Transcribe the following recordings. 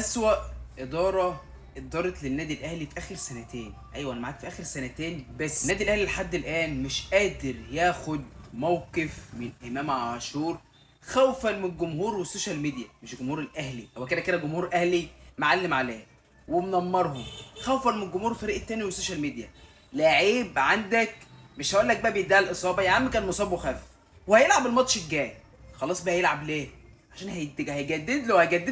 أسوأ إدارة اتدارت للنادي الأهلي في آخر سنتين. أيوه أنا معاك في آخر سنتين، بس النادي الأهلي لحد الآن مش قادر ياخد موقف من إمام عاشور خوفا من الجمهور والسوشيال ميديا. مش جمهور الأهلي، هو كده كده جمهور أهلي معلم عليه ومنمرهم، خوفا من الجمهور الفريق التاني والسوشيال ميديا. لعيب عندك مش هقول لك بقى بيدعي الإصابة، يا عم كان مصاب وخف وهيلعب الماتش الجاي. خلاص بقى هيلعب ليه؟ عشان هيجدد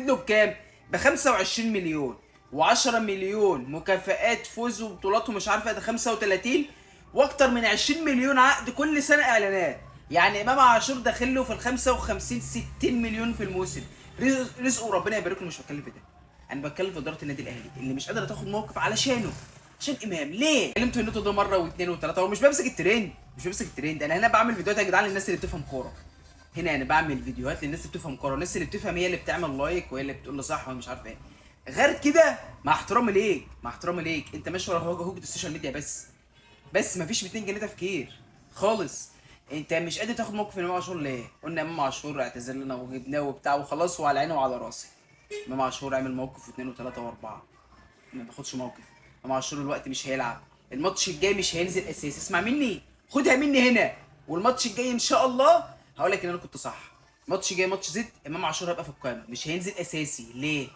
له بكام؟ ب 25 مليون و10 مليون مكافآت فوز وبطولات ومش عارف ده 35، واكتر من 20 مليون عقد كل سنه اعلانات. يعني امام عاشور داخل له في ال 55 60 مليون في الموسم. رزقه ربنا يبارك له. مش بتكلم في ده، انا بتكلم في اداره النادي الاهلي اللي مش قادره تاخد موقف علشانه، عشان امام. ليه كلمت النقطه ده مره واثنين وثلاثه؟ هو مش بمسك الترند، مش بمسك الترند. انا هنا بعمل فيديوهات يا جدعان للناس اللي بتفهم كوره. هنا انا بعمل فيديوهات للناس اللي بتفهم كوره، الناس اللي بتفهم هي اللي بتعمل لايك وهي اللي بتقول له صح ومش عارف ايه. غير كده مع احترامي ليك، مع احترامي ليك، انت ماشي ورا هوجه السوشيال ميديا بس مفيش 200 جنيه تفكير خالص. انت مش قادر تاخد موقف من امام عاشور ليه؟ قلنا امام عاشور اعتذر لنا وجبناه وبتاع وخلاص، وعلى عيني وعلى راسي. امام عاشور عمل موقف واثنين وثلاثه واربعه، ما باخدش موقف. امام عاشور الوقت مش هيلعب، الماتش الجاي مش هينزل اساسي. اسمع مني، خدها مني هنا. والماتش الجاي ان شاء الله هقول لك ان انا كنت صح. الماتش الجاي ماتش زد، امام عاشور هيبقى في القائمه، مش هينزل اساسي. ليه؟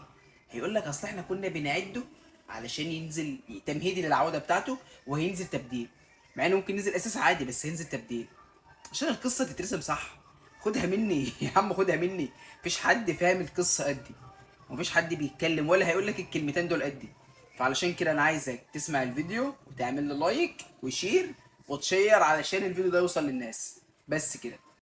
هيقول لك اصل احنا كنا بنعده علشان ينزل تمهيدي للعوده بتاعته وهينزل تبديل، مع انه ممكن ينزل اساسي عادي بس هينزل تبديل عشان القصه تترسم صح. خدها مني يا عم، خدها مني. مفيش حد فاهم القصه قدي، ومفيش حد بيتكلم ولا هيقول لك الكلمتين دول قدي. فعلشان كده انا عايزك تسمع الفيديو وتعمل له لايك وشير وتشير علشان الفيديو ده يوصل للناس. بس كده.